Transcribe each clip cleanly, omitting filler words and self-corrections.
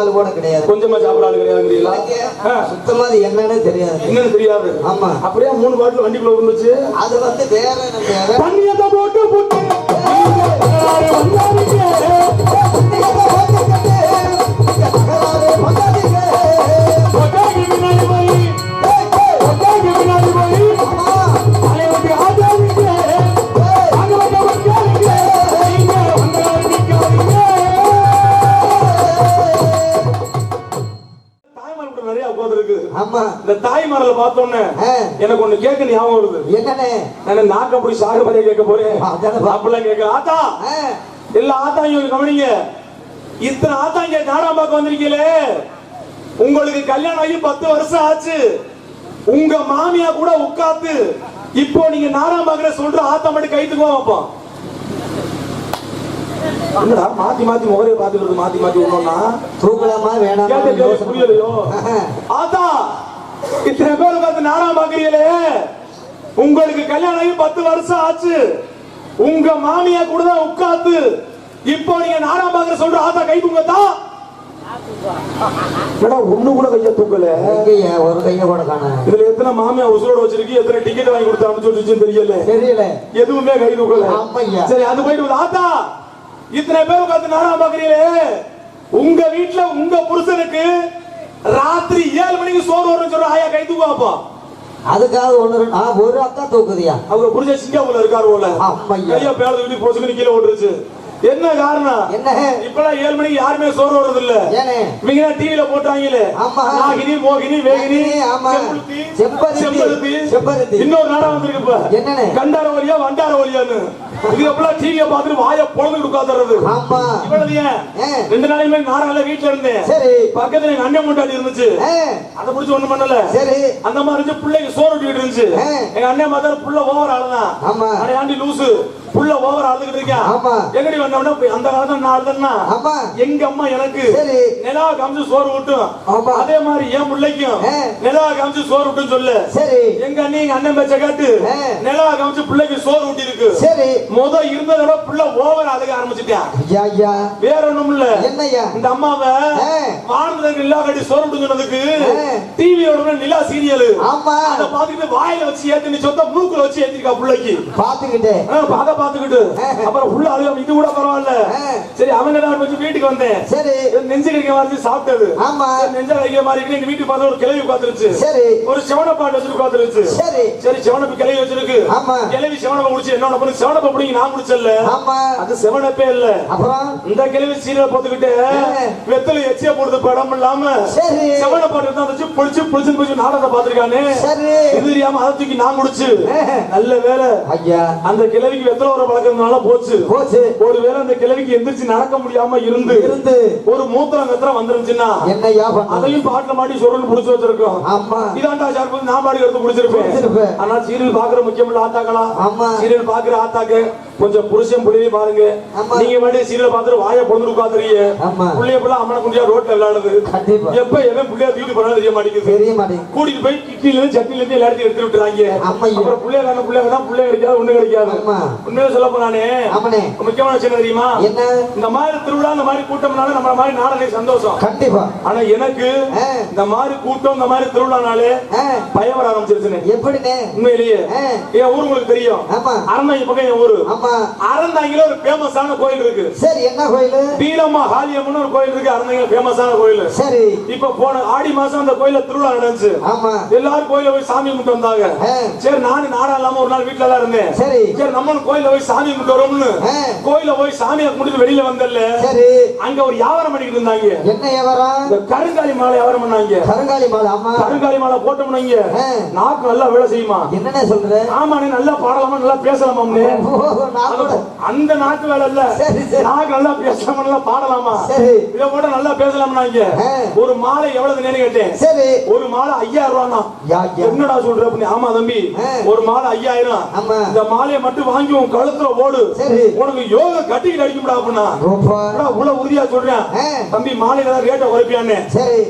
ஆளு கூட கிடையாது. கொஞ்சமா சாப்பிட ஆளு கிடையாதுங்கிறீங்களா? சுத்தமா அது என்னன்னு தெரியாது. என்னன்னு தெரியாது. ஆமா. அப்படியே 3 பாட்டில் வண்டிக்குள்ள இருந்துச்சு. அது வந்து வேற பண்ணியத போட்டு போட்டு தாய்மாரல பார்த்தோன்னே எனக்கு ஒண்ணு கேட்க ஞாபகம் வருது. என்னன்னு? நான் நாக்க அப்படி சாகு மாதிரியே கேட்க போறேன். அப்படிலாம் கேட்க ஆத்தா எல்லா ஆத்தாயும் கவனிங்க. இத்தனை ஆத்தாங்க நாடகம் பார்க்க வந்திருக்கீங்களே, உங்களுக்கு கல்யாணம் ஆகி 10 வருஷம் ஆச்சு. உங்க மாமியா கூட உட்கார்ந்து இப்போ நீங்க நாடகம் பார்க்கற சொல்ற ஆத்தா மட்டும் கைத்துக்குவா வைப்போம். என்னடா மாத்தி மாத்தி முகரைய பாத்துக்கிறது, மாத்தி மாத்தி ஒண்ணா தூக்கலாமா வேணாமா புரியலையோ? ஆத்தா இத்தனை பேர் உட்கார்ந்து நாடகம் பாக்குறீங்களே, உங்களுக்கு கல்யாணம் ஆகி 10 வருஷம் ஆச்சு. உங்க மாமியா கூட தான் உட்கார்ந்து இப்போ நீங்க நாடகம் பாக்குற சொல்ற ஆத்தா கை தூங்கத்தா? ஒண்ணு கூட கைய தூக்கல. ஒரு கைய கூட காண. இதுல எத்தனை மாமியா உசுரோட வச்சிருக்கு, எத்தனை டிக்கெட் வாங்கி கொடுத்து அனுப்பிச்சு தெரியல. எதுவுமே கை தூக்கல. சரி அது போயிட்டு ஆத்தா இத்தனை பேர் உட்கார்ந்து நாடகம் பாக்குறீங்களே, உங்க வீட்டுல உங்க புருஷனுக்கு ராத்திரி 7 மணிக்கு சோறு வரும்னு சொல்ற ஆயா கை தூக்குவாப்பா. அதுக்காக ஒரு அக்கா தூக்குதியா? அவங்க புருஷன் சிங்கப்பூர்ல இருக்காரு போல. கையா பேரது வீட்டுக்கு போச்சுன்னு கீழே ஓடுச்சு. என்ன காரணம்? என்ன இப்பெல்லாம் 7 மணிக்கு யாருமே சோறு வர்றது இல்ல. இவங்க டிவில போட்டாங்களே நாகினி மோகினி வேகினி செம்பருத்தி இன்னொரு நாடகம் வந்திருக்கு. இப்ப என்னன்னு? கண்டார வழியா வண்டார வழியான்னு இது எப்பெல்லாம் டிவியை பார்த்துட்டு வாயை பொழந்து உட்காந்துறது. இவ்வளவு ஏன் 2 நாளையுமே நாடகம் வீட்டுல இருந்தேன். சரி பக்கத்துல எங்க அண்ணன் முண்டாடி இருந்துச்சு. அதை பிடிச்சி ஒண்ணு பண்ணல. சரி அந்த மாதிரி இருந்துச்சு. பிள்ளைக்கு சோறு விட்டுக்கிட்டு இருந்துச்சு. எங்க அண்ணன் பார்த்தா புள்ள ஓவர் ஆளுதான். ஆண்டி லூசு புள்ள ஓவர் ஆளுகிட்டு இருக்கேன். எங்கடி வந்தோம்னா அந்த காலத்துல நான் அழுதுன்னா எங்க அம்மா எனக்கு நிலா காமிச்சு சோறு விட்டும், அதே மாதிரி என் பிள்ளைக்கும் நிலா காமிச்சு சோறு விட்டுன்னு சொல்லு. சரி எங்க அண்ணி எங்க அண்ணன் பேச்ச காட்டு நிலா காமிச்சு பிள்ளைக்கு சோறு விட்டு இருக்கு. சரி முத இருந்ததோட புள்ள ஓவர் அழுக ஆரம்பிச்சுட்டேன். வேற ஒண்ணும் இல்ல. என்னையா இந்த அம்மாவை வாழ்ந்ததுக்கு நிலா கட்டி சோறு விட்டு சொன்னதுக்கு டிவியோட நிலா சீரியல் அதை பாத்துக்கிட்டு வாயில வச்சு ஏத்தி சொத்த மூக்குல வச்சு ஏத்திருக்கா பிள்ளைக்கு. பாத்துக்கிட்டேன் பாத்துக்கிட்டு அப்புறம் உள்ள அழுக. இது கூட பரவாயில்ல. சரி அவங்க தான் வச்சு வீட்டுக்கு வந்தேன். சரி நெஞ்சு கறிக்க மாதிரி சாப்பிட்டது. ஆமா நெஞ்ச கறிக்க மாதிரி எங்க வீட்டுக்கு பார்த்து ஒரு கிளவி உட்காந்துருச்சு. சரி ஒரு செவனப்பாட்டு வச்சு உட்காந்துருச்சு. சரி சரி செவனப்பு கிளவி வச்சிருக்கு. ஆமா கிளவி செவனப்ப குடிச்சு என்ன பண்ணு செவனப்ப பிடிங்க நான் குடிச்சல. ஆமா அது செவனப்பே இல்ல. அப்புறம் இந்த கிளவி சீரியல் பார்த்துக்கிட்டு வெத்தலை எச்சியா போடுறது படம் இல்லாம செவனப்பாட்டு தான் வச்சு பொழிச்சு பொழிச்சு பொழிச்சு நாடகத்தை பாத்துருக்கானே. சரி இது தெரியாம அதை தூக்கி நான் குடிச்சு நல்ல வேலை ஐயா அந்த கிளவிக்கு வெத்தலை வர பழக்கம்னால போச்சு. ஒருவேளை அந்த கிழவிக்கு எந்திரிச்சு நடக்க முடியாம இருந்து ஒரு மூத்திரம் கத்திரம் வந்துருச்சுன்னா அதையும் பாட்டுல மாட்டி சொல்றன்னு புடிச்சு வச்சிருக்கோம். இதாண்டா சார் நான் பாடி எடுத்து புடிச்சிருப்பேன். ஆனா சீரியல் பாக்குற முக்கியமில்ல ஆத்தாக்களா? சீரியல் பாக்குற ஆத்தாக்கு கொஞ்சம் புருஷன் புள்ளியே பாருங்க. நீங்க மாதிரி சீரியல் பாத்துட்டு வாயை பொழுது உட்காந்துறீங்க. புள்ளைய பிள்ளை அம்மனை குண்டியா ரோட்ல விளையாடுது. எப்ப எவன் புள்ளைய தூக்கிட்டு போனா தெரிய மாட்டேங்குது. கூட்டிட்டு போய் கிட்னில இருந்து சட்னில இருந்து எல்லாத்தையும் எடுத்து விட்டுறாங்க. அப்புறம் பிள்ளைய வேணும் பிள்ளைய வேணா பிள்ளை கிடைக்காது ஒண்ணு கிடைக்காது. உண்மையில சொல்ல போனானே முக்கியமான விஷயம் தெரியுமா? இந்த மாதிரி திருவிழா இந்த மாதிரி கூட்டம்னால நம்ம மாதிரி நாடனே சந்தோஷம் கண்டிப்பா. ஆனா எனக்கு இந்த மாதிரி கூட்டம் இந்த மாதிரி திருவிழானாலே பயம் வர ஆரம்பிச்சிருச்சு. எப்படினே உண்மையிலேயே என் ஊர் உங்களுக்கு தெரியும். அரந்தாங்கி பக்கம் என் ஊரு. அரந்தாங்கில ஒரு ஃபேமஸான கோயில் இருக்கு. சரி என்ன கோயில்? வீரம்மா காளியம்மன் ஒரு கோயில் இருக்கு. அரந்தாங்கில ஃபேமஸான கோயில். சரி இப்ப போன ஆடி மாசம் அந்த கோயில்ல திருவிழா நடந்துச்சு. ஆமா எல்லாரும் கோயில போய் சாமி கும்பிட்டு வந்தாங்க. சரி நானும் நாடா இல்லாம ஒரு நாள் வீட்டுல தான் இருந்தேன். சரி சரி நம்ம கோயில போய் சாமி கும்பிட்டு வரோம்னு கோயில போய் சாமியை கும்பிட்டு வெளியில வந்தல்ல. சரி அங்க ஒரு வியாபாரம் பண்ணிட்டு இருந்தாங்க. என்ன வியாபாரம்? இந்த கருங்காலி மாலை வியாபாரம் பண்ணாங்க. கருங்காலி மாலை? ஆமா கருங்காலி மாலை போட்டோம்னாங்க நாக்கு நல்லா வேலை செய்யுமா. என்னன்னு சொல்ற? ஆமா நீ நல்லா பாடலாமா நல்லா பேசலாமா? அந்த நாக்கு வேலை இல்ல. நாக்கு நல்லா பேசலாமா நல்லா பாடலாமா? இத போட நல்லா பேசலாம்னாங்க. ஒரு மாலை எவ்வளவு நேரம் கேட்டேன். சரி ஒரு மாலை 5000 ரூபாய். என்னடா சொல்ற? ஆமா தம்பி ஒரு மாலை 5000. இந்த மாலையை மட்டும் வாங்கி உன் கழுத்துல ஓடு, உனக்கு யோகா கட்டிக்கிட்டு அடிக்கும்டா அப்படின்னா உள்ள உறுதியா சொல்றேன். தம்பி மாலையில ரேட்டை குறைப்பியான்னு.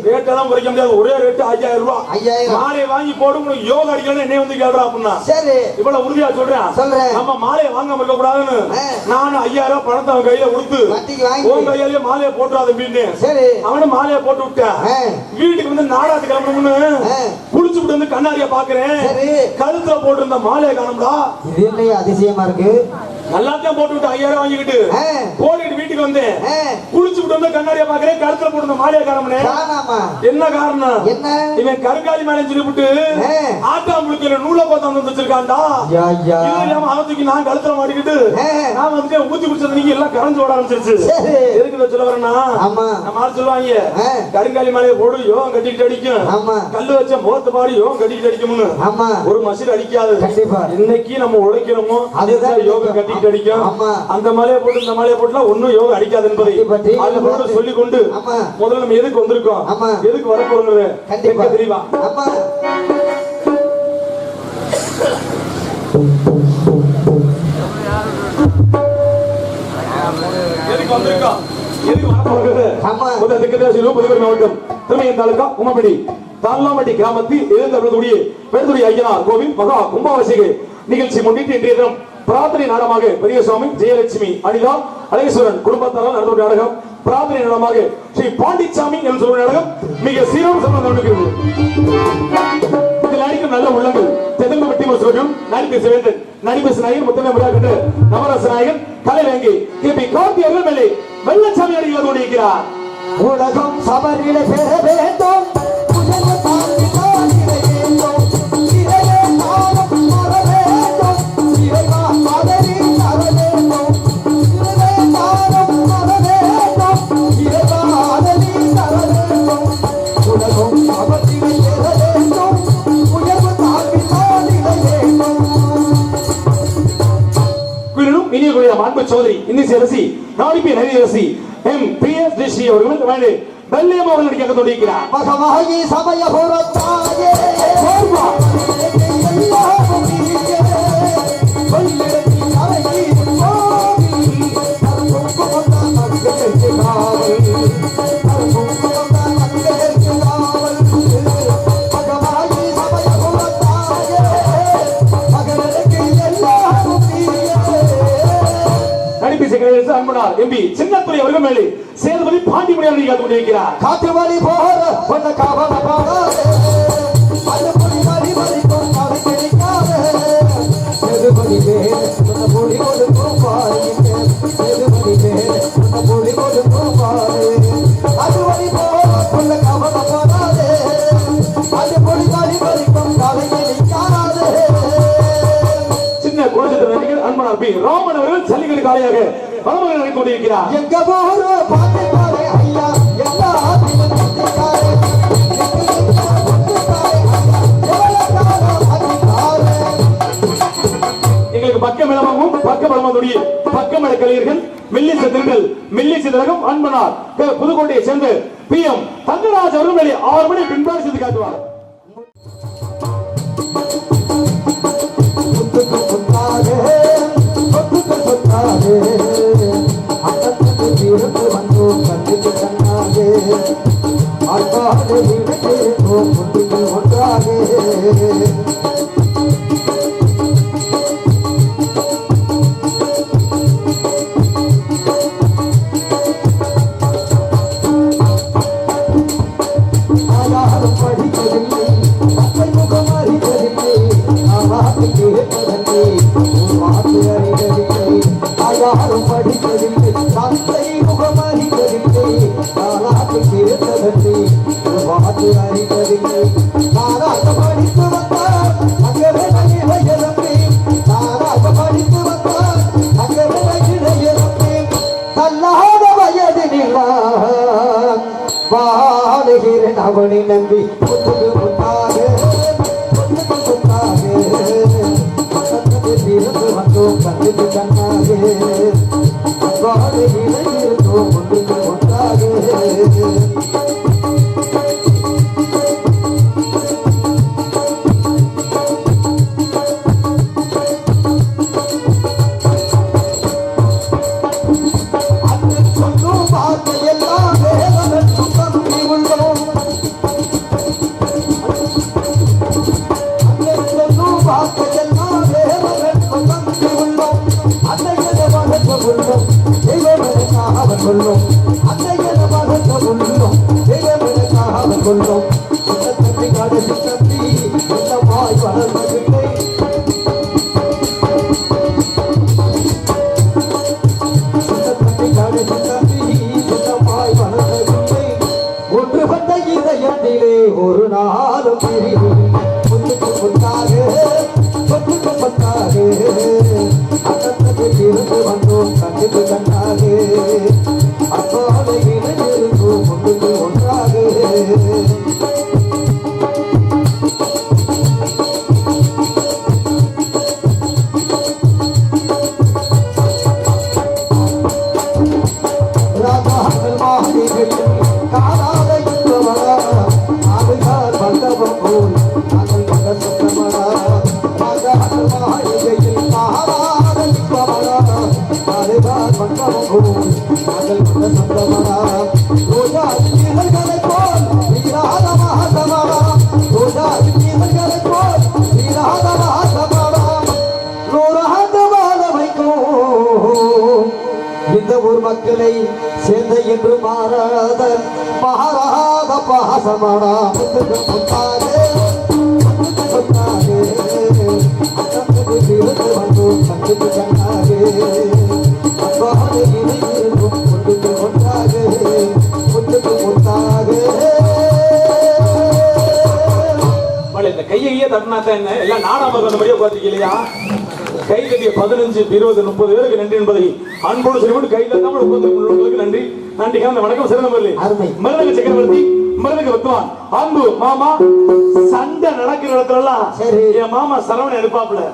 ரேட்டெல்லாம் குறைக்க முடியாது. ஒரே ரேட்டு 5000 ரூபாய். மாலையை வாங்கி போடு உனக்கு யோகா அடிக்கணும் என்ன வந்து கேள்றா அப்படின்னா இவ்வளவு உறுதியா சொல்றேன். நம்ம மாலையை வாங்க கொடுக்க கூடாதுன்னு நானும் 5000 பணத்தை அவன் கையில கொடுத்து உன் கையிலேயே மாலையை போட்டுறாத அப்படின்னு அவனும் மாலையை போட்டு விட்டேன். வீட்டுக்கு வந்து நாடாத்து கிளம்பணும்னு குளிச்சுட்டு வந்து கண்ணாடிய பாக்குறேன், கழுத்துல போட்டிருந்த மாலையை காணும்டா. இது என்ன அதிசயமா இருக்கு? எல்லாத்தையும் போட்டு விட்டு 5000 வாங்கிக்கிட்டு போட்டுட்டு வீட்டுக்கு வந்து குளிச்சுட்டு வந்து கண்ணாடிய பாக்குறேன், கழுத்துல போட்டிருந்த மாலையை காணும்னே. என்ன காரணம்? இவன் கருங்காலி மேலே சொல்லிவிட்டு ஆட்டாம்புழுக்கையில நூலை பார்த்து வச்சிருக்கான்டா. அவத்துக்கு நான் கழுத்துல மாட்டிக்கிட்டு நான் வந்து ஊத்தி குடிச்சது நீங்க எல்லாம் கரைஞ்சு ஓட ஆரம்பிச்சிருச்சு. எதுக்கு சொல்ல வரேன்னா நம்ம ஆள் சொல்லுவாங்க கருங்காலி மேலே போடு யோகம் கட்டிக்கிட்டு அடிக்கும், கல்லு வச்ச முகத்து பாடி யோகம் கட்டிக்கிட்டு அடிக்கும்னு. ஒரு மசில் அடிக்காது. இன்னைக்கு நம்ம உழைக்கணுமோ அதுதான் யோகம் கட்டி அடிக்கும். அந்த மலையை போட்டு இந்த மலையை போட்டுலாம் ஒன்னும் யோகம் அடிக்காது என்பதை சொல்லிக் கொண்டு முதல்ல நம்ம எதுக்கு வந்திருக்கோம், எதுக்கு வர போறோங்கிறது தெரியுமா? எதுக்கு வந்திருக்கோம், எதுக்கு வர போறது? மாவட்டம் திருமையன் தாலுகா உமாபடி தாழ்லாம்பட்டி கிராமத்தில் எழுந்தருளக்கூடிய பெருந்துறை ஐயனார் கோவில் மகா கும்பாபிஷேக நிகழ்ச்சி முன்னிட்டு இன்றைய தினம் பிரார்த்தனை நாடகமாக பெரியசுவாமி ஜெயலட்சுமி அனிதா அழகேஸ்வரன் குடும்பத்தாரால் நடந்த நாடகம். பிரார்த்தனை நாடகமாக ஸ்ரீ பாண்டிச்சாமி என்று சொல்லும் நாடகம் மிக சீரோடு சம்பந்தம். இதில் நடிக்கும் நல்ல உள்ளங்கள் தெலுங்கு வெட்டி முஸ்லிம் நடிப்பு சிவேந்தன் நடிப்பு நாயகன் முத்தமே முறையாக நவரச நாயகன் கலைவேங்கி கே.பி. கார்த்தி அவர்கள் மேலே வெள்ளச்சாமி அடிகள் கொண்டிருக்கிறார். உலகம் சபரில பெற வேண்டும் அன்பு சோதரி இன்னிசரசி நாடிப்பி நரிரசி எம் பிஎஸ் டிசி அவர்கள் வேலை வெள்ளையம் அவர்கள் நடிக்க கொண்டிருக்கிறார். மகமாகி சமய புறத்தாயே கோர்வா எல்லாரும் நீயே வல்லெடுத்து அழகி கோவி அருகொண்டா நங்கேக்கு காவல் அருகொண்டா நங்கேக்கு காவல் மகமாகி சமய புறத்தாயே மகனுக்கு எல்லாரும் நீயே. நடிப்பு செக்ரட்டரி அன்பனார் எம்பி சின்னத்துறை அவர்கள் மேலே சேதுபதி பாண்டிமுடியார் நடிக்க கொண்டிருக்கிறார். காற்று வழி போற பொண்ண காவல பாடாதே அலப்படி வழி வழி கொண்டாடு கிடைக்காதே சேதுபதி வேற பொண்ண பொடி கொடு கோபாலே சேதுபதி வேற பொண்ண பொடி கொடு கோபாலே அது வழி போற பொண்ண காவல பாடாதே அலப்படி வழி வழி கொண்டாடு கிடைக்காதே. சின்ன குழந்தை நடிகர் அன்பனார் பி ராமன் அவர்கள் சல்லிக்கட்டு காலையாக பலமாக நடித்துக் கொண்டிருக்கிறார். எங்க போற பாட்டு பாரு ஐயா எல்லா ஆதிலும் கட்டிக்காரே எங்களுக்கு பக்கமிளமாகவும் பக்கபலமாதுடைய பக்கமட கலைஞர்கள் மெல்லிச திருங்கள் மெல்லிச திலகம் அன்பனார் புதுக்கோட்டையை சேர்ந்து PM தங்கராஜ் அவர்கள் மேலே 6 மணி பின்பாடு செய்து காட்டுவார். யாரும் படிக்கவில்லை தந்தை முகமறிக்கவில்லை தாராட்டு கேட்டதற்கு வாக்கு அறிக்கவில்லை தாராக படித்து வந்தார் அங்கவே இளையரப்பே தாராக படித்து வந்தார் அங்கவே இளையரப்பே தள்ளாத வயதினில் வாழுகிறேன் அவனை நம்பி முத்துக்கு முத்தாக வந்தோம் கண்ணுக்கு கண்ணாக அவ்வாறு இளைஞர்ந்தோம் ஒன்றுக்கு ஒன்றாக. அண்ணன் சொல்லும் வார்த்தையெல்லாம் வேதனன் சுத்தம் உள்ளோம் அண்ணன் சொல்லும் வார்த்தையெல்லாம் வேதனன் சுத்தம் உள்ளோம் அண்ணன் தம்பி கடைசி தம்பி சொந்தமாய் வளர்ந்ததில்லை தம்பி கடைசி தம்பி சொந்தமாய் வளர்ந்ததில்லை ஒன்று வந்த இதயத்திலே ஒரு நாளும் பிரிவு முன்னுக்கு முன்னாக சொத்துக்கு முன்னாக அண்ணத்துக்கு இருந்து வந்தோம் கண்ணுக்கு கண்ணாக அப்பாவை இணைந்திருந்தோம் முன்னுக்கு ஒன்றாக ராஜாக்கள் மாளிகையில் காணாத இன்பமடா ஆடுகார் மண்டபம் போல் நாங்கள் மக சொந்தமடா ராஜாக்கள் மாளிகையில் காணாத இன்பமடா ஆடுகார் மண்டபம் போல் நாங்கள் மக சொந்தமடா ரோஜா கீதல்களைப் போல் நீராத மகாசமடா ரோஜா கீதல்களைப் போல் நீராத மகாசமடா நூறாத வாழ வைக்கும் இந்த ஊர் மக்களை சேர்ந்த என்று மாறாத மகாராத பாசமாடா முத்துக்கு முத்தாக முத்துக்கு சொத்தாக அண்ணத்துக்கு தீர்த்து வந்தோம் கண்ணுக்கு கண்ணாக அப்பாவை இணையிருந்தும் முத்துக்கு ஒன்றாக முத்துக்கு முத்தாக இந்த கையையே தட்டினாத்தான் என்ன எல்லாம் நாடாம வந்தபடியே பார்த்துக்கலையா கை கட்டிய 15 20 30 பேருக்கு நன்றி என்பதை அன்போடு சொல்லிவிட்டு கை தட்டாமல் உட்கார்ந்து நன்றி நன்றி அந்த வணக்கம் சிறந்த மருதங்க சக்கரவர்த்தி மருதங்க வித்வான் அன்பு மாமா சண்டை நடக்கிற இடத்துலலாம் என் மாமா சரவண எடுப்பாப்ல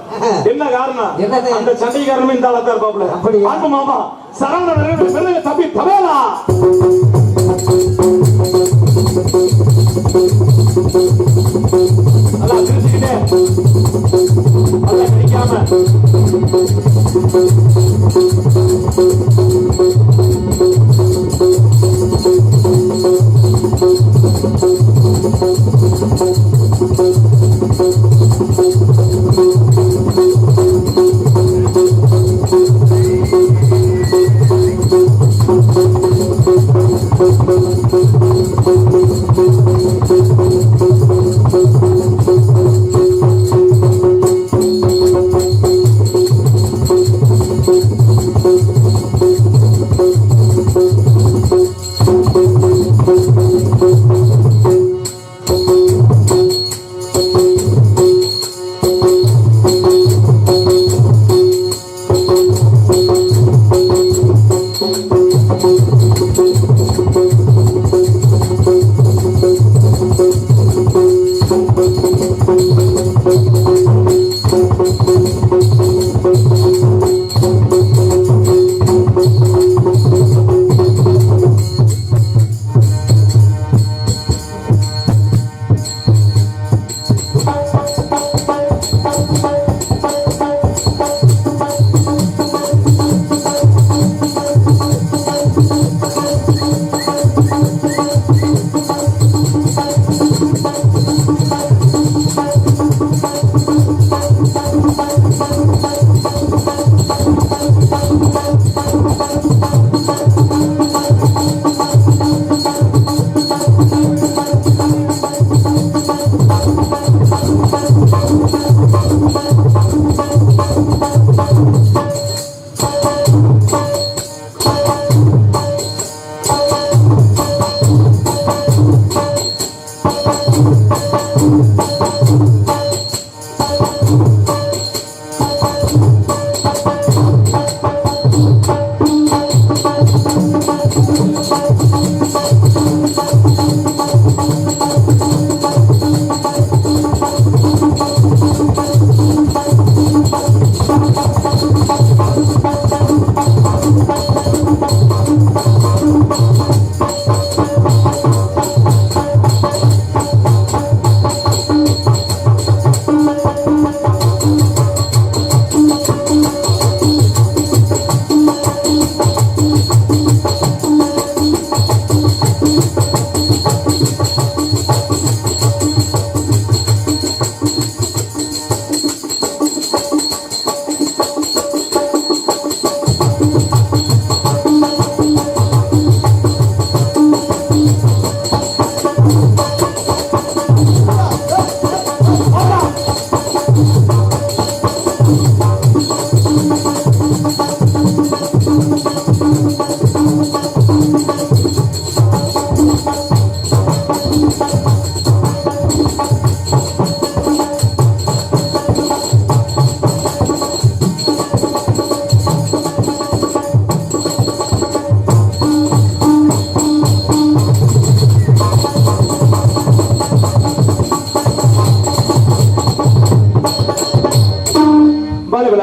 என்ன காரணம் அந்த சண்டை காரணமே இந்த ஆளத்தான் இருப்பாப்ல அன்பு மாமா சரவண மருதங்க தம்பி தவேலா நல்லா தெரிஞ்சுக்கிட்டேன் நல்லா கிடைக்காம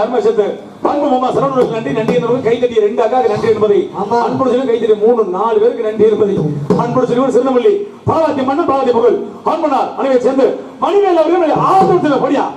அருமேஷத்து அன்பு மாமா சரவணனுக்கு நன்றி நன்றி என்பது கை தட்டிய 2 அக்காவுக்கு நன்றி என்பதை அன்பு சொல்லி கை தட்டிய 3-4 பேருக்கு நன்றி என்பதை அன்பு சொல்லி சிறுநமல்லி பாலாத்தி மன்னன் பாலாத்தி புகழ் அன்பனார் அனைவரை சேர்ந்து மணிவேல் அவர்கள் ஆதரத்தில் படியா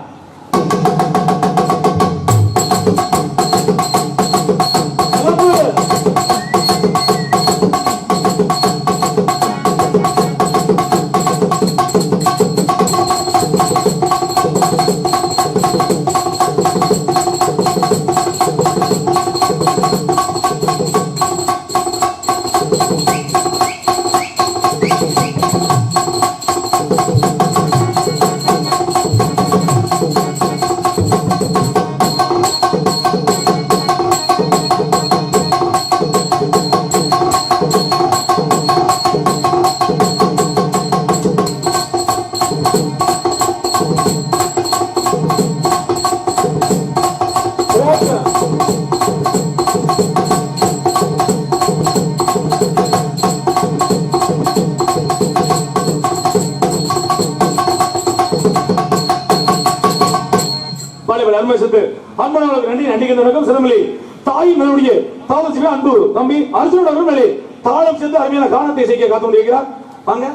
தாளம் அன்பு தம்பி அர்ஜுனோட மேலே தாளம் சேர்ந்து அருமையான கானத்தை இசைக்க காத்து கொண்டிருக்கிறார். வாங்க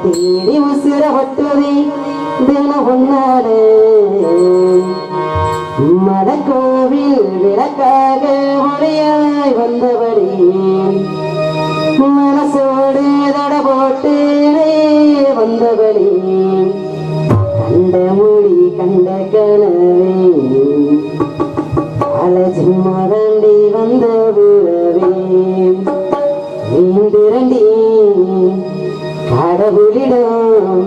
தேடி உசிர பட்டுவே தின ஒன்னாடு மடக்கோவில் விளக்காக ஒளியாய் வந்தபடி மனசோடு தட போட்டு வந்தபடி கண்ட மொழி கண்ட கனவே அலசி மறண்டி வந்த உறவே நீந்திரண்டி கடவுளிடம்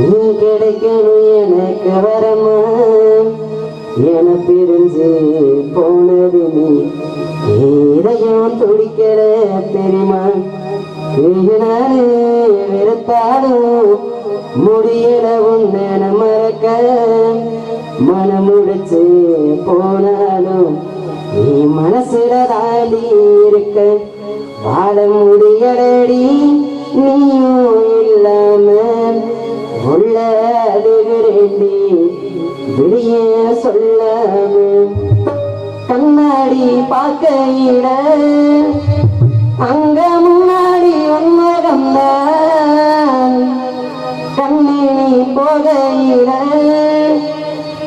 நீ கிடைக்கணும் எனக்கு வரமா என பிரிஞ்சு போனது நீ ஏதையும் துடிக்கிற தெரியுமா நானே வெறுத்தாலும் முடியல உன்ன மறக்க மனம் முடிச்சு போனாலும் நீ மனசுல தாண்டி இருக்க வாழ முடியலடி நீயும் இல்லாம உள்ள அழுகிறேண்டி வெளிய சொல்லாம கண்ணாடி பார்க்கையில அங்க முன்னாடி உன்மகம்தான் கண்ணி போகையில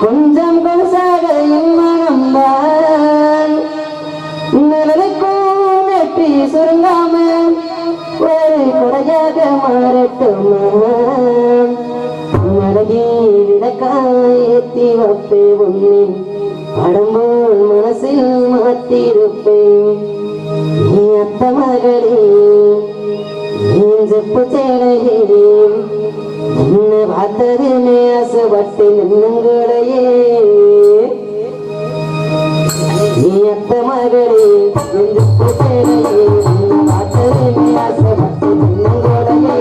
கொஞ்சம் கொலுசாக என் மகம்தான் நிழலுக்கும் வெற்றி சுருங்காம ஒரு குறையாக மாறட்டுமா மலகே விளக்காயத்தி வப்பே உன்னின் படம்போல் மனசில் மாத்திருப்பேன் நீ அத்த மகளே நீ செப்பு சேலையே என்ன பார்த்ததுமே ஆசைப்பட்டு நின்னங்களையே நீ அத்த மகளே என் செப்பு சேலையே பார்த்ததுமே ஆசைப்பட்டு நின்னங்களையே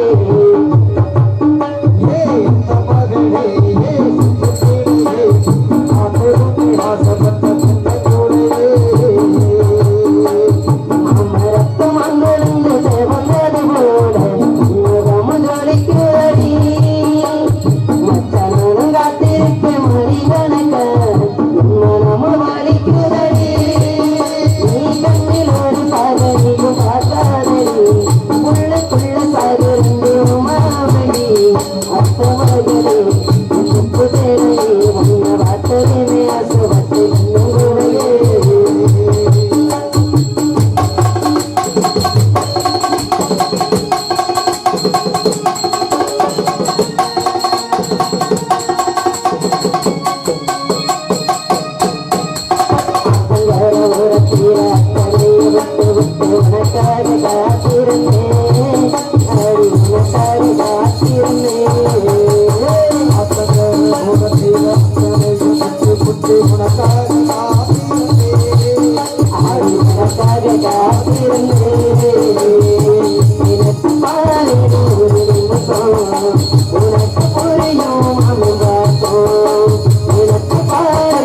உனக்கு புரியும் அமுதாக்கும் உனக்கு பாரு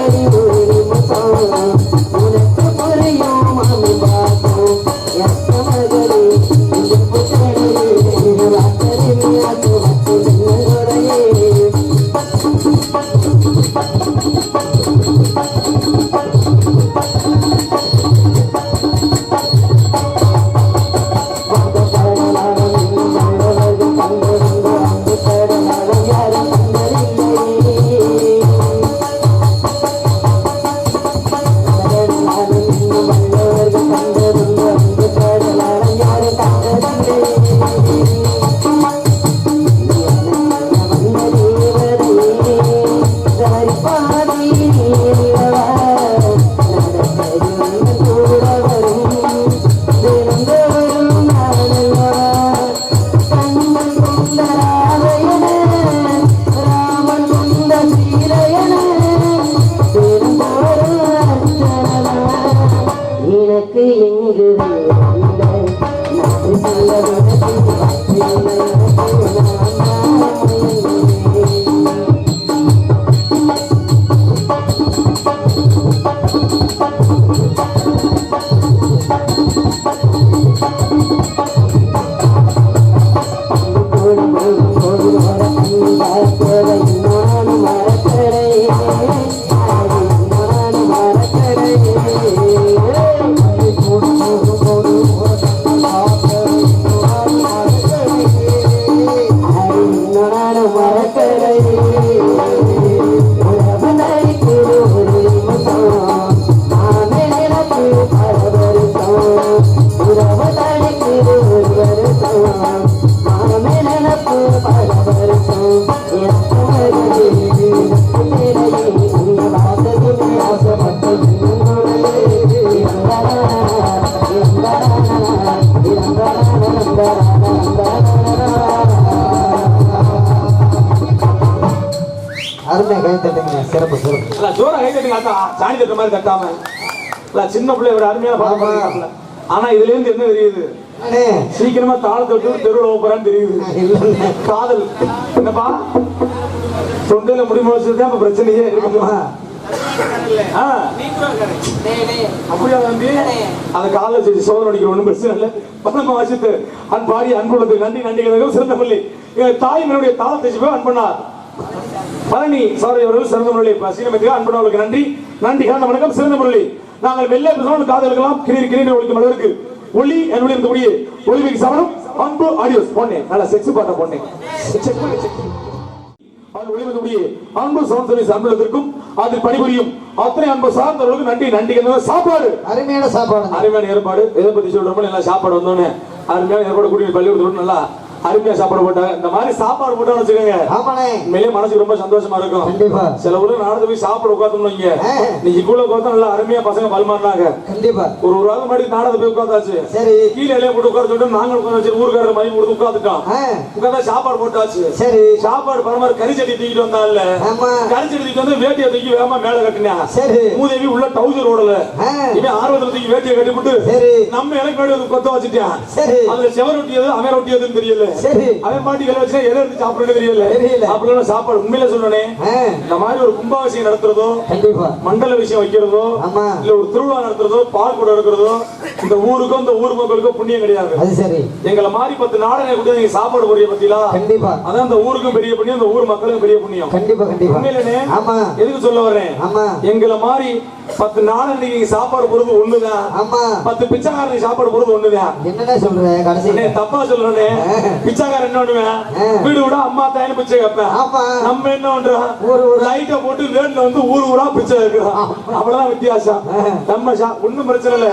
அருமையா கை தட்டுங்க, சிறப்பு சிறப்பு. ஜோரா கை தட்டுங்க, சாணி தட்டுற மாதிரி தட்டாம. சின்ன பிள்ளை ஒரு அருமையான பாடம். ஆனா இதுல இருந்து என்ன தெரியுது? சீக்கிரமா தாளத்தை விட்டு தெருவில் போறான்னு தெரியுது. காதல் என்னப்பா தொண்டையில முடிவு வச்சதுதான் இப்ப பிரச்சனையே இருக்குமா? அப்படியா தம்பி? அந்த காதல செஞ்சு சோதனை அடிக்கிற ஒண்ணும் பிரச்சனை இல்லை. பணமா வச்சுட்டு பாடி அன்புள்ளது நன்றி நன்றி சிறந்த பள்ளி தாய் மனுடைய தாளத்தை போய் அன்பண்ணார் பழனி சாரி அவர்கள் சிறந்த முரளி சீனமைக்கு அன்பனவர்களுக்கு நன்றி நன்றி கலந்த வணக்கம். சிறந்த முரளி நாங்கள் வெள்ளை பேசணும் காதலுக்கெல்லாம் கிரீர் ஒழிக்கும் அளவிற்கு ஒளி என்னுடைய இருக்கக்கூடிய ஒளிமிக்கு சமணம் அன்பு ஆடியோஸ் போனேன். நல்லா செக்ஸ் பாட்டா போனேன். அன்பு சமன் அன்புக்கும் அதில் பணிபுரியும் அத்தனை அன்பு சார்ந்தவர்களுக்கு நன்றி நன்றி. சாப்பாடு அருமையான சாப்பாடு, அருமையான ஏற்பாடு. எதை பத்தி சொல்றோமோ நல்லா சாப்பாடு வந்தோன்னு அருமையான ஏற்பாடு கூடிய பள்ளிக்கூடத்தோடு நல்லா அருமையா சாப்பாடு போட்டாங்க. இந்த மாதிரி சாப்பாடு போட்டான்னு வச்சுக்கோங்க, உண்மையிலேயே மனசுக்கு ரொம்ப சந்தோஷமா இருக்கும். சில ஊர்ல நாடு போய் சாப்பாடு உட்காந்தோம்னு வைங்க, நீங்க கூட உட்காந்து நல்லா அருமையா பசங்க பல்மாறினாங்க. ஒரு வாரம் முன்னாடி நாடகத்தை போய் உட்காந்தாச்சு. கீழே இலைய போட்டு உட்கார சொல்லிட்டு நாங்க உட்காந்து வச்சு ஊருக்காரர் மாதிரி கொடுத்து உட்காந்துட்டோம். உட்காந்தா சாப்பாடு போட்டாச்சு. சரி சாப்பாடு பரமாறு கறிச்சட்டி தூக்கிட்டு வந்தாங்கல்ல, கறிச்சட்டி தூக்கிட்டு வந்து வேட்டியை தூக்கி வேகமா மேல கட்டினா. மூதேவி உள்ள டவுசர் ஓடல, இவன் ஆர்வத்துல தூக்கி வேட்டியை கட்டி விட்டு நம்ம எனக்கு வேண்டியது கொத்த வச்சுட்டான். அதுல செவர் ஒட்டியது அவன் ஒட்டியதுன்னு தெரியல. அவன் பாட்டி வேலை வச்சு எதை எடுத்து சாப்பிடுறது தெரியல. அப்படிலாம் சாப்பாடு உண்மையில சொல்லணே, இந்த மாதிரி ஒரு கும்பாபிஷேகம் நடத்துறதோ மண்டல விஷயம் வைக்கிறதோ இல்ல ஒரு திருவிழா நடத்துறதோ பால் கூட எடுக்கிறதோ இந்த ஊருக்கும் இந்த ஊர் மக்களுக்கோ புண்ணியம் கிடையாது. எங்களை மாதிரி 10 நாடனை கூட நீங்க சாப்பாடு போறிய பத்திலா, அதான் இந்த ஊருக்கும் பெரிய புண்ணியம், இந்த ஊர் மக்களுக்கும் பெரிய புண்ணியம். உண்மையிலே எதுக்கு சொல்ல வர்றேன், எங்களை மாதிரி 10 நாடனை நீங்க சாப்பாடு போறது ஒண்ணுதான், 10 பிச்சைக்காரன் சாப்பாடு போறது ஒண்ணுதான். என்னடா சொல்றேன், தப்பா சொல்றேனே. பிச்சைக்காரன் என்ன பண்ணுவேன், வீடு விட அம்மா தாயின்னு பிச்சை கேட்பேன். நம்ம என்ன பண்றோம், லைட்டை போட்டு வேன்ல வந்து ஊர் ஊரா பிச்சை வைக்கிறோம். அவ்வளவுதான் வித்தியாசம். நம்ம ஒண்ணும் பிரச்சனை இல்ல,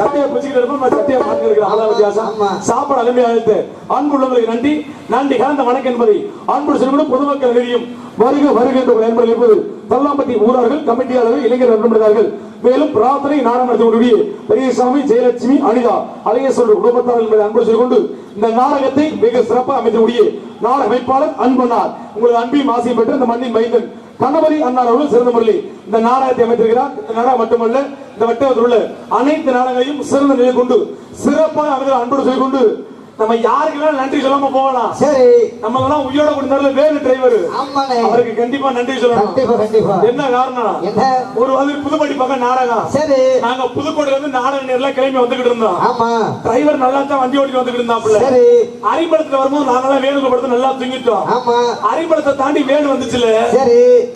சட்டையை பிச்சுக்கிட்டு இருப்போம், சட்டையை மாற்றி இருக்கிறோம். அவ்வளவு வித்தியாசம். சாப்பாடு அருமையா இருக்கு. அன்பு உள்ளவங்களுக்கு நன்றி நன்றி கலந்த வணக்கம் என்பதை அன்பு சொல்லிவிடும் பொதுமக்கள் நிதியும் வருக வருக என்று என்பது தல்லாம்பட்டி ஊரார்கள் கமிட்டியாளர்கள் இளைஞர் நண்பர்கள் மேலும் பிரார்த்தனை நாடகம் நடத்தக்கூடிய பெரியசாமி ஜெயலட்சுமி அனிதா அழகேஸ்வரர் குடும்பத்தார் என்பதை அன்பு சொல்லிக் கொண்டு இந்த நாடகத்தை மிக சிறப்பாக அமைக்கக்கூடிய நாடக அமைப்பாளர் அன்பண்ணார் உங்களது அன்பையும் ஆசையும் பெற்று இந்த மண்ணின் மைந்தன் கணபதி அண்ணார் அவர்கள் சிறந்த முறையில் இந்த நாடகத்தை அமைத்திருக்கிறார். இந்த நாடகம் மட்டுமல்ல, இந்த வட்டத்தில் உள்ள அனைத்து நாடகங்களையும் சிறந்த நிலை கொண்டு சிறப்பாக அமைச்சர் அன்போடு சொல்லிக் கொண்டு நம்ம யாருக்கெல்லாம் நன்றி சொல்லாம போகலாம். சரி, நம்ம எல்லாம் உயிரோட கொடுத்தாரு வேறு டிரைவர், அவருக்கு கண்டிப்பா நன்றி சொல்லணும். என்ன காரணம், ஒரு வந்து புதுப்பட்டி பக்கம் நாடகம். சரி, நாங்க புதுக்கோட்டையில இருந்து நாடக நேரில் கிளம்பி வந்துகிட்டு இருந்தோம். டிரைவர் நல்லா தான் வண்டி ஓட்டி வந்துகிட்டு இருந்தாப்புல. அரிம்பலத்துல வரும்போது நாங்கெல்லாம் வேணுக்கு படுத்து நல்லா தூங்கிட்டோம். அரிம்பலத்தை தாண்டி வேணு வந்துச்சுல,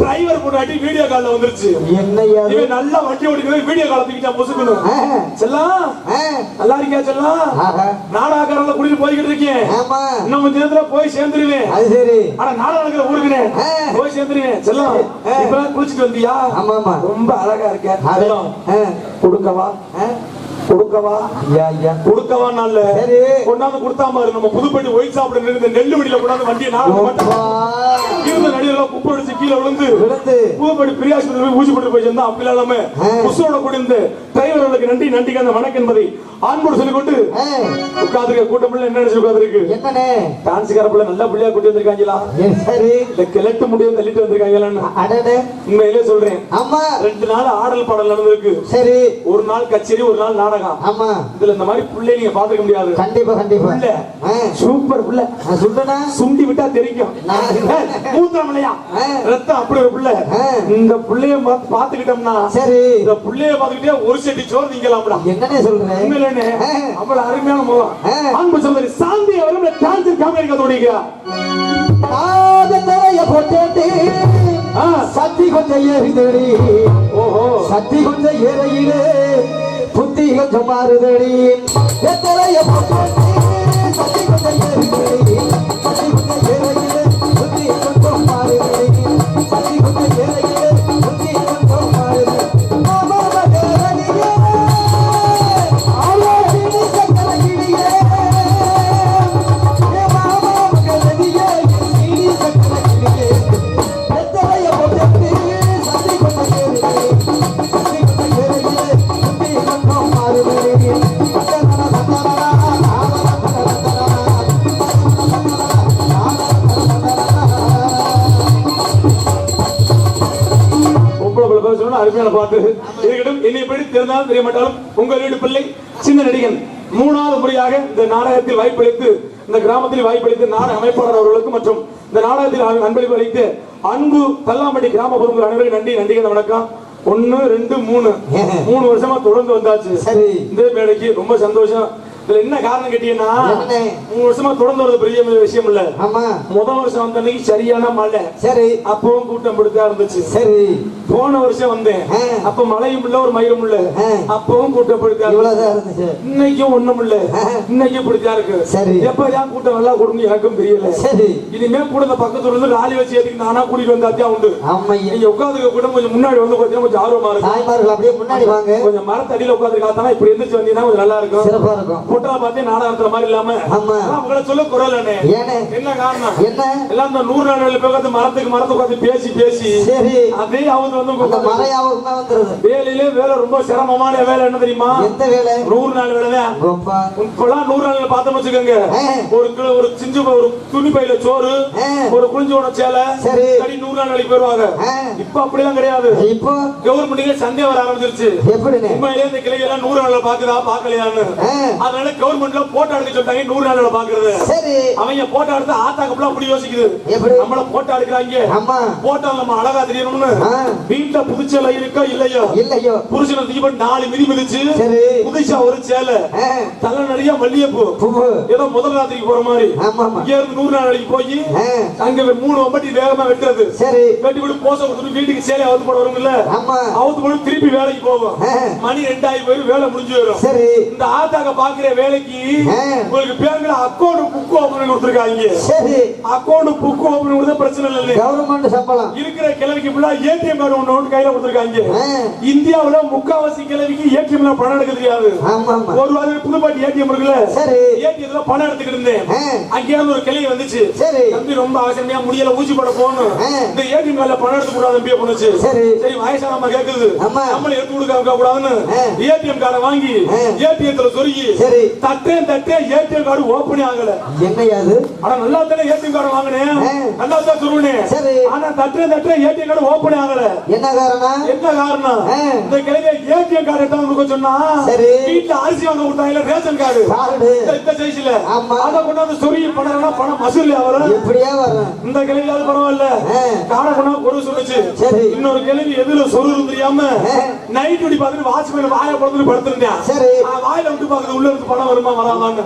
டிரைவர் முன்னாடி வீடியோ கால்ல வந்துருச்சு. இவன் நல்லா வண்டி ஓட்டி வீடியோ கால தூக்கிட்டா பொசுக்கணும். செல்லாம் நல்லா இருக்கியா செல்லாம், நாடகக்காரங்கள போய்கிட்டு இருக்கேன், இன்னும் கொஞ்ச நேரத்துல போய் சேர்ந்துருவேன். அது சரி, ஆனா நாடக ஊருக்குனே போய் சேர்ந்துருவேன். செல்லம் இப்பதான் குளிச்சுட்டு வந்தியா? ரொம்ப அழகா இருக்க, கொடுக்கவா கொடுக்கவா கொடுக்கவா நல்ல கொண்டாந்து கொடுத்தா மாதிரி நம்ம புதுப்பட்டி ஒயிட் சாப்பிட இருந்த நெல்லு வண்டியில கொண்டாந்து வண்டியை இருந்த நடிகர்கள் குப்பை அடிச்சு கீழே விழுந்து புதுப்பட்டி பிரியாஸ்பத்திரி போய் ஊசி போட்டு போய் சேர்ந்தா அப்படி இல்லாம புஷோட குடிந்த டிரைவர்களுக்கு நன்றி நன்றிக்கு அந்த வணக்கம் என்பதை ஆண்போடு சொல்லிக் கொண்டு உட்கார்ந்து கூட்டம் என்ன நினைச்சு உட்கார்ந்து டான்ஸ்கார பிள்ளை நல்ல பிள்ளையா கூட்டி வந்திருக்காங்களா, இல்ல கிழட்டு முடியும் தள்ளிட்டு வந்திருக்காங்களான்னு உண்மையிலே சொல்றேன். 2 நாள் ஆடல் பாடல் நடந்திருக்கு. சரி, ஒரு நாள் கச்சேரி, ஒரு நாள் நாடகம். இதுல இந்த மாதிரி பிள்ளை நீங்க பாத்துக்க முடியாது. கண்டிப்பா கண்டிப்பா சூப்பர் பிள்ளை, சுண்டி விட்டா தெரியும் மூத்திரமலையா ரத்தம் அப்படி ஒரு பிள்ளை. இந்த பிள்ளைய பாத்துக்கிட்டோம்னா சரி, இந்த பிள்ளைய பாத்துக்கிட்டே ஒரு செட்டி சோறு நீங்களாம்டா. என்னன்னு சொல்றேன், அவ்வளவு அருமையான முகம். அன்பு சகோதரி சாந்தி அவர்கள் டான்ஸ் காமெடி கத்துறீங்க. போட்டு சத்தி கொஞ்சம் ஏறிதடி ஓஹோ சத்தி கொஞ்சம் ஏறையிலே புத்தி கொஞ்சம் மாறுதடி எத்தனைய போட்டு சத்தி கொஞ்சம் ஏறிதடி சத்தி கொஞ்சம் ஏறையிலே புத்தி கொஞ்சம் மாறுதடி சத்தி கொஞ்சம் ஏறையிலே புத்தி கொஞ்சம் மாறுதடி அருமையான பாட்டு இருக்கட்டும். என்னை எப்படி தெரிந்தாலும் தெரியமாட்டாலும் உங்கள் வீடு பிள்ளை சின்ன நடிகன் 3வது முறையாக இந்த நாடகத்தில் வாய்ப்பளித்து இந்த கிராமத்தில் வாய்ப்பளித்து நாடக அமைப்பாளர் அவர்களுக்கு மற்றும் இந்த நாடகத்தில் அன்பளிப்பு அளித்து அன்பு கல்லாம்பட்டி கிராம பொதுமக்கள் அனைவருக்கும் நன்றி நன்றிகள் வணக்கம். 1 2 3 வருஷமா தொடர்ந்து வந்தாச்சு இந்த மேடைக்கு ரொம்ப சந்தோஷம். இதுல என்ன காரணம் கேட்டீங்கன்னா 3 வருஷமா தொடர்ந்து வரது பெரிய விஷயம் இல்ல. முதல் வருஷம் வந்த அன்னைக்கு சரியான மழை சரி அப்பவும் கூட்டம் பிடிச்சா இருந்துச்சு சரி. போன வருஷம் வந்தேன் அப்ப மழையும் இல்ல ஒரு மயிரும் இல்ல அப்பவும் கூட்டம் பிடிச்சா இருந்துச்சு. இன்னைக்கும் ஒண்ணும் இல்ல இன்னைக்கு பிடிச்சா இருக்கு சரி. எப்ப ஏன் கூட்டம் நல்லா கொடுங்க எனக்கும் தெரியல சரி. இனிமே கூட இந்த பக்கத்துல இருந்து ராலி வச்சு ஏத்திக்கு நானா கூட்டிட்டு வந்தாத்தியா உண்டு. நீங்க உட்காந்துக்க கூட கொஞ்சம் முன்னாடி வந்து கொஞ்சம் ஆர்வமா இருக்கு. தாய்மார்கள் அப்படியே முன்னாடி வாங்க. கொஞ்சம் மரத்தடியில உட்காந்து காத்தானா இப்படி எந்திரிச்சு வந்தீங்கன்னா கொஞ்சம் நல்லா இருக்கும் சிறப்பா இருக்கும். போட்டா பார்த்தே நாடகத்துல மாதிரி இல்லாம உங்களை சொல்ல குரல் என்ன காரணம் என்ன எல்லாம் இந்த 100 நாள் உட்காந்து மரத்துக்கு உட்காந்து பேசி பேசி சரி அதே அவங்க வந்து வேலையிலே வேலை ரொம்ப சிரமமான வேலை என்ன தெரியுமா எந்த வேலை 100 நாள் வேலை இப்பெல்லாம் 100 நாள் பார்த்தோம்னு வச்சுக்கோங்க ஒரு சிஞ்சு ஒரு துணி பையில சோறு ஒரு குளிஞ்சோட சேலை சரி 100 நாள் வேலைக்கு போயிருவாங்க. இப்ப அப்படிலாம் கிடையாது. இப்போ கவர்மெண்ட்ல சந்தே வர ஆரம்பிச்சிருச்சு எப்படி உண்மையிலே இந்த கிளை எல்லாம் 100 நாள் பாக்குதா பாக்கலையான்னு. அதனால கவர்மெண்ட்ல போட்டோ எடுக்க சொல்லிட்டாங்க 100 நாள் பாக்குறது சரி. அவங்க போட்டோ எடுத்து ஆத்தாக்கு அப்படி யோசிக்குது நம்மள போட்டோ எடுக்கிறாங்க போட்டோ நம்ம அழகா தெரியணும்னு வீட்டுல புதுச்சேலை இருக்கோ இல்லையோ புருஷனை தூக்கி 4 மிதி மிதிச்சு புதுசா ஒரு சேலை தலை நிறைய மல்லிகைப்பூ ஏதோ முதல் ராத்திரிக்கு போற மாதிரி இங்க இருந்து 100 நாள் வேலைக்கு போய் அங்க 3 ஒம்பட்டி வேகமா வெட்டுறது சரி. வெட்டி விட்டு போச கொடுத்து வீட்டுக்கு சேலை அவுத்து போட வரும்ல அவுத்து போட்டு திருப்பி வேலைக்கு போவோம். மணி 2 ஆகி போய் வேலை முடிஞ்சு வரும் சரி. இந்த ஆத்தாக்க பாக்குற வேலைக்கு உங்களுக்கு பேங்க்ல அக்கௌண்ட் புக் ஓபன் கொடுத்திருக்காங்க சரி. அக்கௌண்ட் புக் ஓபன் கொடுத்தா பிரச்சனை இல்ல கவர்மெண்ட் சம்பளம் இருக்கிற கிழவிக்கு ஃபுல்லா ஏடிஎம் கார்டு ஒன்னு கையில கொடுத்திருக்காங்க. இந்தியாவுல முக்காவாசி கிழவிக்கு ஏடிஎம்ல பணம் எடுக்க தெரியாது. ஒரு வாரம் புதுப்பாட்டி ஏடிஎம் இருக்குல்ல சரி ஏடிஎம்ல பணம் எடுத்துக்கிட்டு இருந்தேன். அங்கே ஒரு கிளவி வந்துச்சு சரி தம்பி ரொம்ப அவசரமா முடியல ஊசி போட போகணும் இந்த ஏடிஎம் கார்டுல பணம் எடுத்து கூடாது தம்பி பண்ணுச்சு சரி சரி வயசான அம்மா கேக்குது நம்மள எடுத்து கொடுக்க கூடாதுன்னு ஏடிஎம் கார்டை வாங்கி ஏடிஎம்ல சொருகி சரி தட்டே ஏடிஎம் கார்டு ஓபன் ஆகல. என்னையாது ஆனா நல்லா தானே ஏடிஎம் கார்டு வாங்குனேன் நல்லா தான் சொருனேன் சரி. ஆனா தட்டே ஏடிஎம் கார்டு ஓபன் ஆகல. என்ன காரணம் இந்த கிழமை ஏடிஎம் கார்டு எடுத்து வந்து சொன்னா சரி வீட்ல அரிசி வாங்க கொடுத்தாங்க ரேஷன் கார்டு இந்த சைஸ்ல அத கொண்டு வந்து சொருகி பணம்னா பணம் மசூல் வரும் எப்படியே வரும். இந்த கிழமையாவது பரவாயில்ல கார்டை கொண்டு ஒரு சொல்லுச்சு சரி. இன்னொரு கிழமை எதுல சொருது தெரியாம நைட் டியூட்டி பார்த்துட்டு வாட்ச்மேன் வாயை படுத்துட்டு படுத்திருந்தேன் சரி. வாயில விட்டு பாக்குறது உள்ள இருந்து பணம் வருமா வராதான்னு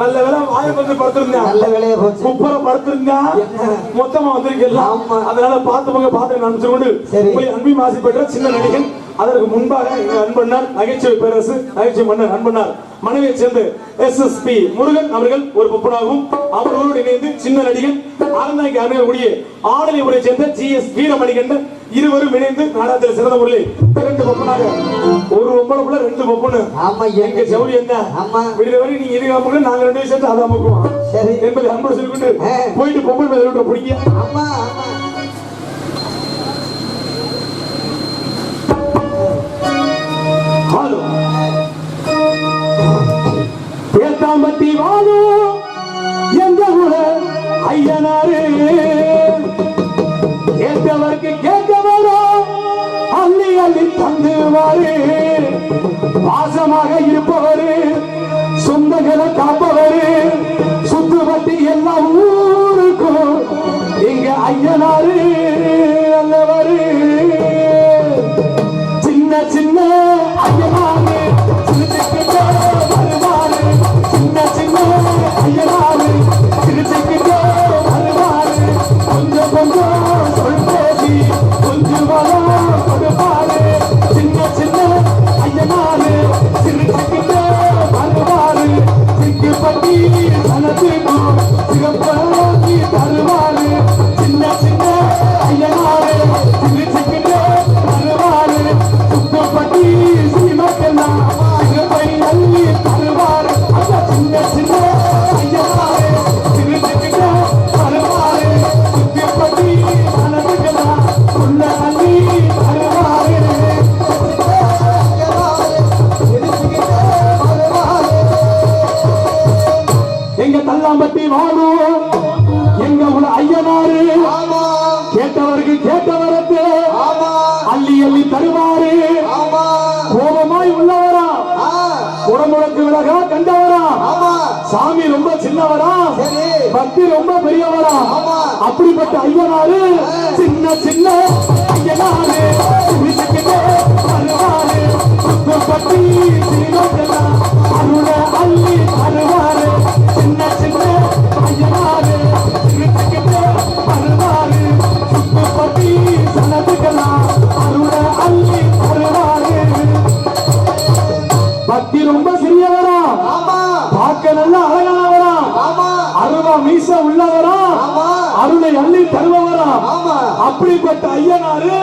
நல்ல வேலை வாயை படுத்து படுத்திருந்தேன் நல்ல வேலையை போச்சு முப்பரை படுத்திருந்தேன் மொத்தமா வந்திருக்கலாம். அதனால பார்த்து நினைச்சுக்கொண்டு உங்களை அன்பி மாசி பெற்ற சின்ன நடிகன். அதற்கு முன்பாக எங்க அன்பண்ணார் நகைச்சுவை பேரரசு நகைச்சுவை மன்னர் அன்பண்ணார் மனைவியை சேர்ந்து SSP முருகன் அவர்கள் ஒரு பொப்பனாகவும் அவர்களோடு இணைந்து சின்ன நடிகன் ஆனந்தாய்க்கு அருமையுடைய ஆடலை உரை சேர்ந்த GS வீரமணிகண்டன் இருவரும் இணைந்து நாடகத்தில் சிறந்த முறையில் 2 பொப்பனாக ஒரு ஒன்பதுக்குள்ள 2 பொப்பனு எங்க ஜவுளி என்ன விடுத வரை நீங்க இருக்காம நாங்க 2 சேர்ந்து அதை அமுக்குவோம் சரி என்பதை அன்போடு சொல்லிக்கொண்டு போயிட்டு பொப்பன் மேல பிடிக்க அம்மா ஏத்தாம்பட்டி வாழோ எந்த ஊர ஐயனாரு ஏற்றவருக்கு கேட்கவரோ அள்ளி அள்ளி தந்துவாரு பாசமாக இருப்பவரு சொந்தங்களை காப்பவரு சுத்துவட்டி எல்லா ஊருக்கும் இங்க ஐயனாரு நல்லவரு சின்ன சின்ன ஐயனாரு வருவாரு சின்ன சின்ன ஐயனாரு திருச்சிக்கிட்டே வருவாரு கொஞ்சம் கொஞ்சம் கட்டி வாழும் எங்க உள்ள ஐயனாரு கேட்டவருக்கு கேட்டவருக்கு அள்ளி அள்ளி தருவாரு கோபமாய் உள்ளவரா உடம்புக்கு விலகா கண்டவரா சாமி ரொம்ப சின்னவரா பக்தி ரொம்ப பெரியவரா அப்படிப்பட்ட ஐயனாரு சின்ன சின்ன ஐயனாரு வருவாரு பட்டி அருள அள்ளி தருவாரு சின்ன சின்ன ஐயனாரு வருவாரு பட்டி சனதுக்கெல்லாம் அருள அள்ளி தருவாரு பக்தி ரொம்ப சிறியவரா பார்க்க நல்ல அழகானவரா அருவா மீச உள்ளவரா அருளை அள்ளி தருபவரா அப்படிப்பட்ட ஐயனாரு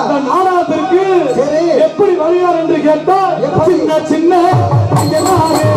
இந்த நாடகத்திற்கு எப்படி வருகிறார் என்று கேட்டால் சின்ன சின்ன ஐயனாரு